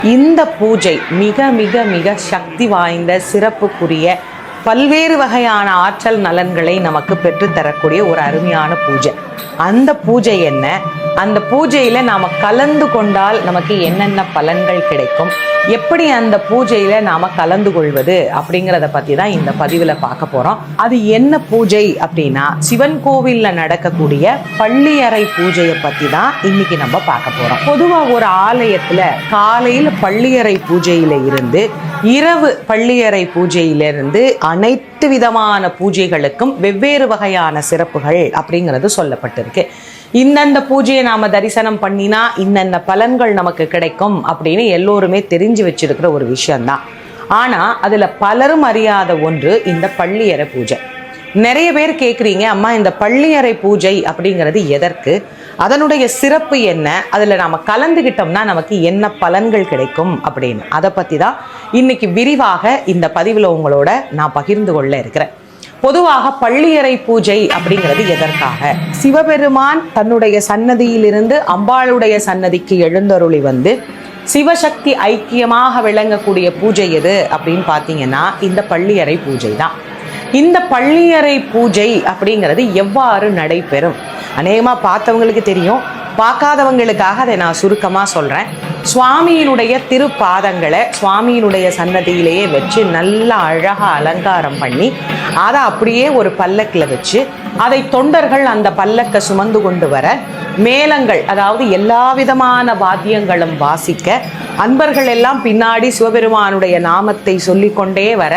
இந்த பூஜை மிக மிக மிக சக்தி வாய்ந்த சிறப்புக்குரிய பல்வேறு வகையான ஆற்றல் நலன்களை நமக்கு பெற்றுத்தரக்கூடிய ஒரு அருமையான பூஜை. அந்த பூஜை என்ன, அந்த பூஜையில நாம கலந்து கொண்டால் நமக்கு என்னென்ன பலன்கள் கிடைக்கும், எப்படி அந்த பூஜையில நாம கலந்து கொள்வது அப்படிங்கிறத பத்தி தான் இந்த பதிவுல பார்க்க போறோம். அது என்ன பூஜை அப்படின்னா, சிவன் கோவில்ல நடக்கக்கூடிய பள்ளியறை பூஜையை பத்தி தான் இன்னைக்கு நம்ம பார்க்க போறோம். பொதுவா ஒரு ஆலயத்துல காலையில பள்ளியறை பூஜையில இருந்து இரவு பள்ளியறை பூஜையிலிருந்து அனைத்து விதமான பூஜைகளுக்கும் வெவ்வேறு வகையான சிறப்புகள் அப்படிங்கிறது சொல்லப்பட்டிருக்கு. இந்தந்த பூஜையை நாம தரிசனம் பண்ணினா இன்னென்ன பலன்கள் நமக்கு கிடைக்கும் அப்படின்னு எல்லோருமே தெரிஞ்சு வச்சிருக்கிற ஒரு விஷயம்தான். ஆனா அதுல பலரும் அறியாத ஒன்று இந்த பள்ளியறை பூஜை. நிறைய பேர் கேட்குறீங்க, அம்மா இந்த பள்ளியறை பூஜை அப்படிங்கிறது எதற்கு, அதனுடைய சிறப்பு என்ன, அதில் நாம் கலந்துக்கிட்டோம்னா நமக்கு என்ன பலன்கள் கிடைக்கும் அப்படின்னு. அதை பற்றி தான் இன்னைக்கு விரிவாக இந்த பதிவில் உங்களோட நான் பகிர்ந்து கொள்ள இருக்கிறேன். பொதுவாக பள்ளியறை பூஜை அப்படிங்கிறது எதற்காக? சிவபெருமான் தன்னுடைய சன்னதியிலிருந்து அம்பாளுடைய சன்னதிக்கு எழுந்தருளி வந்து சிவசக்தி ஐக்கியமாக விளங்கக்கூடிய பூஜை எது அப்படின்னு பார்த்தீங்கன்னா இந்த பள்ளியறை பூஜை தான். இந்த பள்ளியறை பூஜை அப்படிங்கிறது எவ்வாறு நடைபெறும்? அநேகமாக பார்த்தவங்களுக்கு தெரியும், பார்க்காதவங்களுக்காக அதை நான் சுருக்கமாக சொல்கிறேன். சுவாமியினுடைய திருப்பாதங்களை சுவாமியினுடைய சன்னதியிலேயே வச்சு நல்லா அழகாக அலங்காரம் பண்ணி அதை அப்படியே ஒரு பல்லக்கில் வச்சு அதை தொண்டர்கள் அந்த பல்லக்கை சுமந்து கொண்டு வர மேளங்கள், அதாவது எல்லா விதமான வாத்தியங்களும் வாசிக்க, அன்பர்கள் எல்லாம் பின்னாடி சிவபெருமானுடைய நாமத்தை சொல்லிக்கொண்டே வர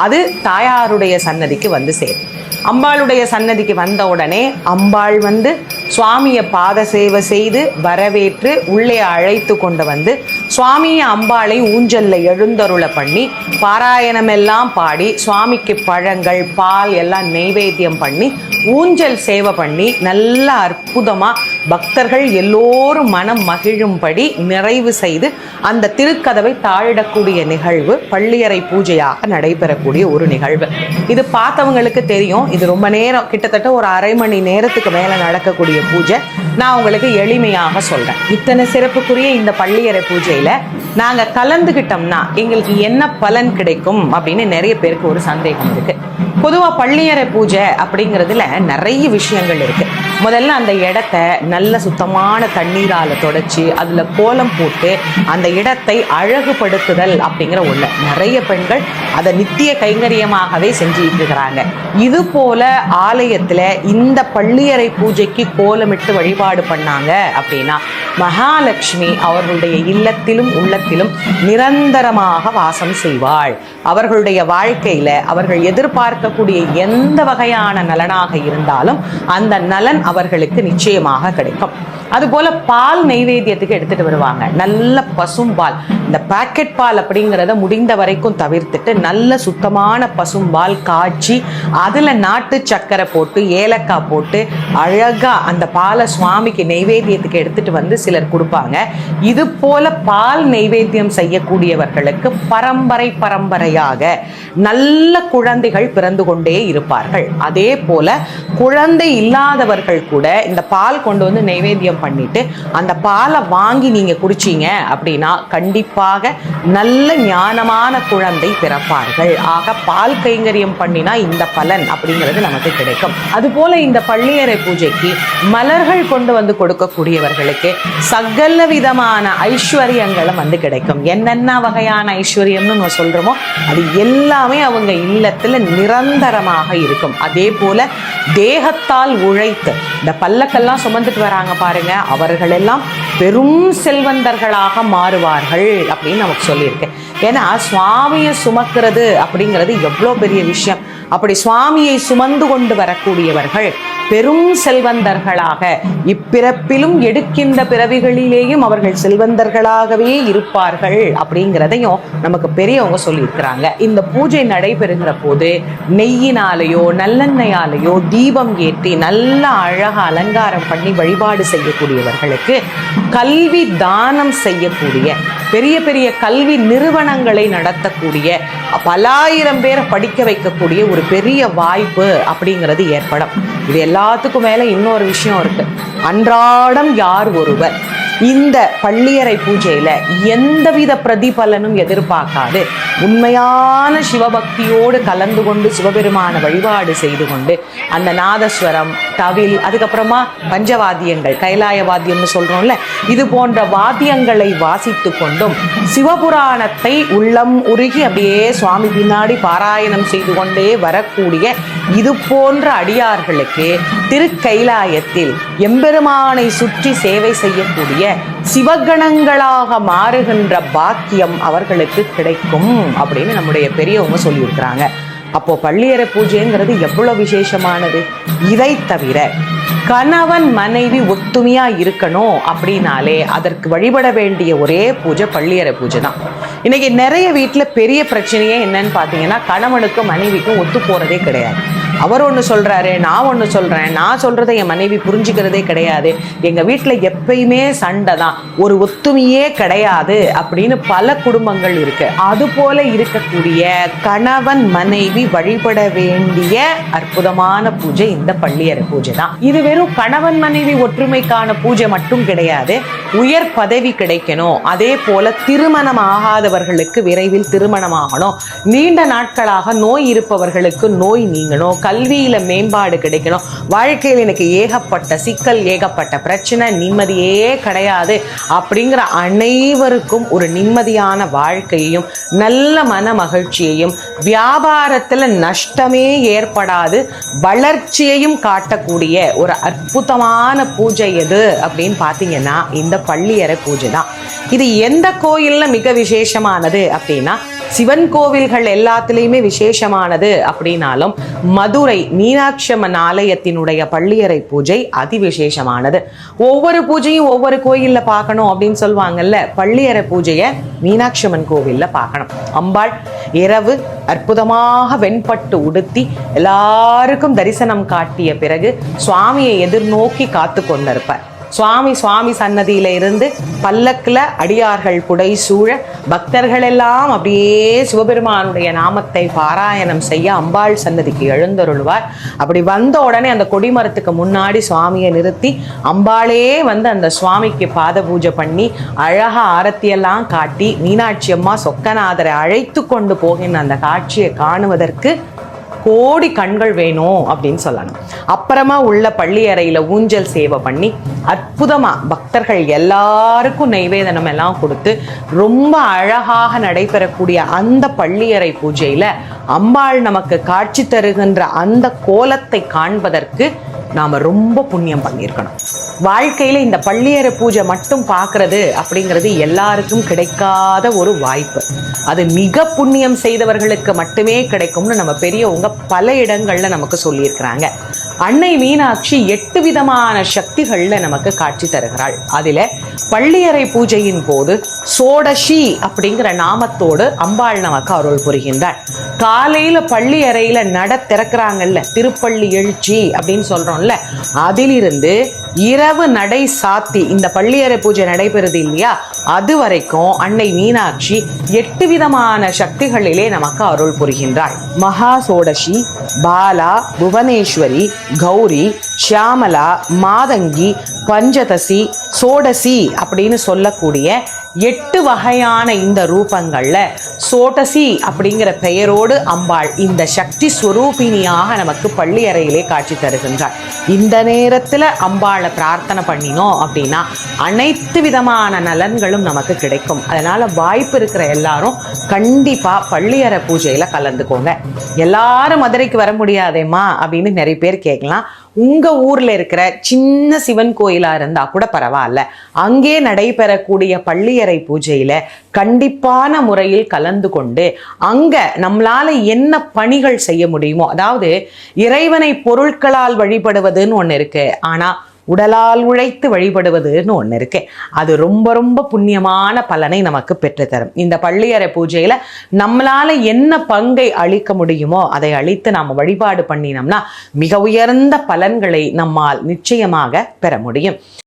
அது தாயாருடைய சன்னதிக்கு வந்து சேரும். அம்பாளுடைய சன்னதிக்கு வந்த உடனே அம்பாள் வந்து சுவாமியை பாத சேவை செய்து வரவேற்று உள்ளே அழைத்து கொண்டு வந்து சுவாமியை அம்பாளை ஊஞ்சல்ல எழுந்தருளை பண்ணி பாராயணம் எல்லாம் பாடி சுவாமிக்கு பழங்கள் பால் எல்லாம் நெய்வேத்தியம் பண்ணி ஊஞ்சல் சேவை பண்ணி நல்ல அற்புதமா பக்தர்கள் எல்லோரும் மனம் மகிழும்படி நிறைவு செய்து அந்த திருக்கதவை தாழிடக்கூடிய நிகழ்வு பள்ளியறை பூஜையாக நடைபெறக்கூடிய ஒரு நிகழ்வு. இது பார்த்தவங்களுக்கு தெரியும், இது ரொம்ப நேரம், கிட்டத்தட்ட ஒரு அரை மணி நேரத்துக்கு மேலே நடக்கக்கூடிய பூஜை. நான் உங்களுக்கு எளிமையாக சொல்கிறேன். இத்தனை சிறப்புக்குரிய இந்த பள்ளியறை பூஜையில் நாங்கள் கலந்துக்கிட்டோம்னா எங்களுக்கு என்ன பலன் கிடைக்கும் அப்படின்னு நிறைய பேருக்கு ஒரு சந்தேகம் இருக்குது. பொதுவாக பள்ளியறை பூஜை அப்படிங்கிறதுல நிறைய விஷயங்கள் இருக்குது. முதல்ல அந்த இடத்த நல்ல சுத்தமான தண்ணீரால் தொடச்சி அதில் கோலம் போட்டு அந்த இடத்தை அழகுபடுத்துதல் அப்படிங்கிற ஒன்று. நிறைய பெண்கள் அதை நித்திய கைங்கரியமாகவே செஞ்சுட்டு இருக்கிறாங்க. இது போல ஆலயத்தில் இந்த பள்ளியறை பூஜைக்கு கோலமிட்டு வழிபாடு பண்ணாங்க அப்படின்னா மகாலட்சுமி அவர்களுடைய இல்லத்திலும் உள்ளத்திலும் நிரந்தரமாக வாசம் செய்வாள். அவர்களுடைய வாழ்க்கையில அவர்கள் எதிர்பார்க்கக்கூடிய எந்த வகையான நலனாக இருந்தாலும் அந்த நலன் அவர்களுக்கு நிச்சயமாக கிடைக்கும். அதுபோல பால் நெய்வேத்தியத்துக்கு எடுத்துட்டு வருவாங்க. நல்ல பசும்பால், இந்த பாக்கெட் பால் அப்படிங்கிறத முடிந்த வரைக்கும் தவிர்த்துட்டு நல்ல சுத்தமான பசும்பால் காய்ச்சி அதில் நாட்டு சக்கரை போட்டு ஏலக்காய் போட்டு அழகா அந்த பாலை சுவாமிக்கு நெய்வேத்தியத்துக்கு எடுத்துட்டு வந்து சிலர் கொடுப்பாங்க. இது போல பால் நெய்வேத்தியம் செய்யக்கூடியவர்களுக்கு பரம்பரை பரம்பரையாக நல்ல குழந்தைகள் பிறந்து கொண்டே இருப்பார்கள். அதே போல குழந்தை இல்லாதவர்கள் கூட இந்த பால் கொண்டு வந்து நெய்வேத்தியம் பண்ணிட்டு அந்த பாலை வாங்கி நீங்க குடிச்சீங்க அப்படின்னா கண்டிப்பாக நல்ல ஞானமான குழந்தை பிறப்பார்கள். ஆக பால் கைங்கரியம் பண்ணினா இந்த பலன் அப்படிங்கிறது நமக்கு கிடைக்கும். அதுபோல இந்த பள்ளியறை பூஜைக்கு மலர்கள் கொண்டு வந்து கொடுக்கக்கூடியவர்களுக்கு சகல விதமான ஐஸ்வர்யங்களும் வந்து கிடைக்கும். என்னென்ன வகையான ஐஸ்வர்யம்னு நம்ம சொல்றோமோ அது எல்லாமே அவங்க இல்லத்துல நிரந்தரமாக இருக்கும். அதே போல தேகத்தால் உழைத்து இந்த பல்லக்கெல்லாம் சுமந்துட்டு வராங்க பாருங்க, அவர்கள் எல்லாம் பெரும் செல்வந்தர்களாக மாறுவார்கள் அப்படின்னு நமக்கு சொல்லியிருக்கேன். ஏன்னா சுவாமியை சுமக்கிறது அப்படிங்கிறது எவ்வளோ பெரிய விஷயம். அப்படி சுவாமியை சுமந்து கொண்டு வரக்கூடியவர்கள் பெரும் செல்வந்தர்களாக இப்பிறப்பிலும் எடுக்கின்ற பிறவிகளிலேயும் அவர்கள் செல்வந்தர்களாகவே இருப்பார்கள் அப்படிங்கிறதையும் நமக்கு பெரியவங்க சொல்லியிருக்கிறாங்க. இந்த பூஜை நடைபெறுகிற போது நெய்யினாலேயோ நல்லெண்ணெயாலேயோ தீபம் ஏற்றி நல்ல அழகாக அலங்காரம் பண்ணி வழிபாடு செய்யக்கூடியவர்களுக்கு கல்வி தானம் செய்யக்கூடிய பெரிய பெரிய கல்வி நிறுவனங்களை நடத்தக்கூடிய பலாயிரம் பேரை படிக்க வைக்கக்கூடிய ஒரு பெரிய வாய்ப்பு அப்படிங்கிறது ஏற்படும். இது எல்லாத்துக்கும் மேல இன்னொரு விஷயம் இருக்கு. அன்றாடம் யார் ஒருவர் இந்த பள்ளியறை பூஜையில எந்தவித பிரதிபலனும் எதிர்பார்க்காது உண்மையான சிவபக்தியோடு கலந்து கொண்டு சிவபெருமான வழிபாடு செய்து கொண்டு அந்த நாதஸ்வரம், தவில், அதுக்கப்புறமா பஞ்சவாத்தியங்கள், கைலாய வாத்தியம்னு சொல்றோம்ல, இது போன்ற வாத்தியங்களை வாசித்து கொண்டும் சிவபுராணத்தை உள்ளம் உருகி அப்படியே சுவாமி பின்னாடி பாராயணம் செய்து கொண்டே வரக்கூடிய இது போன்ற அடியார்களுக்கு திருக்கைலாயத்தில் எம்பெருமானை சுற்றி சேவை செய்யக்கூடிய சிவகணங்களாக மாறுகின்ற பாக்கியம் அவர்களுக்கு கிடைக்கும் அப்படின்னு நம்முடைய பெரியவங்க சொல்லியிருக்கிறாங்க. அப்போ பள்ளியறை பூஜைங்கிறது எவ்வளவு விசேஷமானது. இதை தவிர கணவன் மனைவி ஒத்துமையா இருக்கணும் அப்படின்னாலே அதற்கு வழிபட வேண்டிய ஒரே பூஜை பள்ளியறை பூஜை தான். இன்னைக்கு நிறைய வீட்டுல பெரிய பிரச்சனையே என்னன்னு பாத்தீங்கன்னா, கணவனுக்கும் மனைவிக்கும் ஒத்து போறதே கிடையாது. அவர் ஒன்று சொல்றாரு, நான் ஒன்று சொல்றேன், நான் சொல்றதை என் மனைவி புரிஞ்சுக்கிறதே கிடையாது, எங்க வீட்டுல எப்பயுமே சண்டை தான், ஒரு ஒத்துமையே கிடையாது அப்படின்னு பல குடும்பங்கள் இருக்கு. அது போல இருக்கக்கூடிய கணவன் மனைவி வழிபட வேண்டிய அற்புதமான பூஜை இந்த பள்ளியறை பூஜை தான். இது வெறும் கணவன் மனைவி ஒற்றுமைக்கான பூஜை மட்டும் கிடையாது. உயர் பதவி கிடைக்கணும், அதே போல திருமணம் ஆகாதவர்களுக்கு விரைவில் திருமணமாகணும், நீண்ட நாட்களாக நோய் இருப்பவர்களுக்கு நோய் நீங்கணும், கல்வியில மேம்பாடு கிடைக்கணும், வாழ்க்கையில் எனக்கு ஏகப்பட்ட சிக்கல், ஏகப்பட்ட பிரச்சனை, நிம்மதியே கிடையாது அப்படிங்கிற அனைவருக்கும் ஒரு நிம்மதியான வாழ்க்கையையும் நல்ல மன மகிழ்ச்சியையும் வியாபாரத்துல நஷ்டமே ஏற்படாது வளர்ச்சியையும் காட்டக்கூடிய ஒரு அற்புதமான பூஜை எது அப்படின்னு பாத்தீங்கன்னா இந்த பள்ளியறை பூஜை தான். இது எந்த கோயில்ல மிக விசேஷமானது அப்படின்னா, சிவன் கோவில்கள் எல்லாத்திலையுமே விசேஷமானது அப்படின்னாலும் மதுரை மீனாட்சி அம்மன் ஆலயத்தினுடைய பள்ளியறை பூஜை அதிவிசேஷமானது. ஒவ்வொரு பூஜையும் ஒவ்வொரு கோயில்ல பார்க்கணும் அப்படின்னு சொல்லுவாங்கல்ல, பள்ளியறை பூஜையை மீனாட்சி அம்மன் கோவில்ல பார்க்கணும். அம்பாள் இரவு அற்புதமாக வெண்பட்டு உடுத்தி எல்லாருக்கும் தரிசனம் காட்டிய பிறகு சுவாமியை எதிர்நோக்கி காத்து கொண்டிருப்பார். சுவாமி சன்னதியில இருந்து பல்லக்குல அடியார்கள் புடை சூழ பக்தர்கள் எல்லாம் அப்படியே சிவபெருமானுடைய நாமத்தை பாராயணம் செய்ய அம்பாள் சன்னதிக்கு எழுந்தருள்வார். அப்படி வந்த உடனே அந்த கொடிமரத்துக்கு முன்னாடி சுவாமியை நிறுத்தி அம்பாளே வந்து அந்த சுவாமிக்கு பாத பூஜை பண்ணி அழகா ஆரத்தியெல்லாம் காட்டி மீனாட்சி அம்மா சொக்கநாதரை அழைத்து கொண்டு போகின்ற அந்த காட்சியை காணுவதற்கு கோடி கண்கள் வேணும் அப்படின்னு சொல்லணும். அப்புறமா உள்ள பள்ளியறையில ஊஞ்சல் சேவை பண்ணி அற்புதமா பக்தர்கள் எல்லாருக்கும் நைவேதனம் எல்லாம் கொடுத்து ரொம்ப அழகாக நடைபெறக்கூடிய அந்த பள்ளியறை பூஜையில அம்பாள் நமக்கு காட்சி தருகின்ற அந்த கோலத்தை காண்பதற்கு நாம ரொம்ப புண்ணியம் பண்ணியிருக்கணும். வாழ்க்கையில இந்த பள்ளியறை பூஜை மட்டும் பார்க்கறது அப்படிங்கிறது எல்லாருக்கும் கிடைக்காத ஒரு வாய்ப்பு. அது மிக புண்ணியம் செய்தவர்களுக்கு மட்டுமே கிடைக்கும்னு நம்ம பெரியவங்க பல இடங்கள்ல நமக்கு சொல்லியிருக்கிறாங்க. அன்னை மீனாட்சி 8 விதமான சக்திகள்ல நமக்கு காட்சி தருகிறாள். அதுல பள்ளியறை பூஜையின் போது சோடசி அப்படிங்கிற நாமத்தோடு அம்பாள் நமக்கு அருள் புரிகின்றாள். காலையில பள்ளி அறையில நட திறக்கிறாங்கல்ல, திருப்பள்ளி எழுச்சி அப்படின்னு சொல்றோம்ல, அதிலிருந்து இரவு நடை சாத்தி இந்த பள்ளியறை பூஜை நடைபெறுது இல்லையா, அது வரைக்கும் அன்னை மீனாட்சி 8 விதமான சக்திகளிலே நமக்கு அருள் புரிகின்றாள். மகா சோடசி, பாலா, புவனேஸ்வரி, கௌரி, ஷியாமலா, மாதங்கி, பஞ்சதசி, சோடசி அப்படின்னு சொல்லக்கூடிய 8 வகையான இந்த ரூபங்கள்ல சோடசி அப்படிங்கிற பெயரோடு அம்பாள் இந்த சக்தி ஸ்வரூபிணியாக நமக்கு பள்ளி அறையிலே காட்சி தருகின்றாள். இந்த நேரத்துல அம்பாளை பிரார்த்தனை பண்ணினோம் அப்படின்னா அனைத்து விதமான நலன்களும் நமக்கு கிடைக்கும். அதனால வாய்ப்பு இருக்கிற எல்லாரும் கண்டிப்பா பள்ளியறை பூஜையில கலந்துக்கோங்க. எல்லாரும் மதுரைக்கு வர முடியாதேம்மா அப்படின்னு நிறைய பேர் கேட்கலாம். உங்க ஊர்ல இருக்கிற சின்ன சிவன் கோயிலா இருந்தா கூட பரவாயில்ல, அங்கே நடைபெறக்கூடிய பள்ளியறை பூஜையில கண்டிப்பான முறையில் கலந்து கொண்டு அங்க நம்மளால என்ன பணிகள் செய்ய முடியுமோ, அதாவது இறைவனை பொருட்களால் வழிபடுவதுன்னு ஒண்ணு இருக்கு, ஆனா உடலால் உழைத்து வழிபடுவதுன்னு ஒன்று இருக்கு. அது ரொம்ப ரொம்ப புண்ணியமான பலனை நமக்கு பெற்றுத்தரும். இந்த பள்ளியறை பூஜையில நம்மளால என்ன பங்கை அளிக்க முடியுமோ அதை அளித்து நாம் வழிபாடு பண்ணினோம்னா மிக உயர்ந்த பலன்களை நம்மால் நிச்சயமாக பெற முடியும்.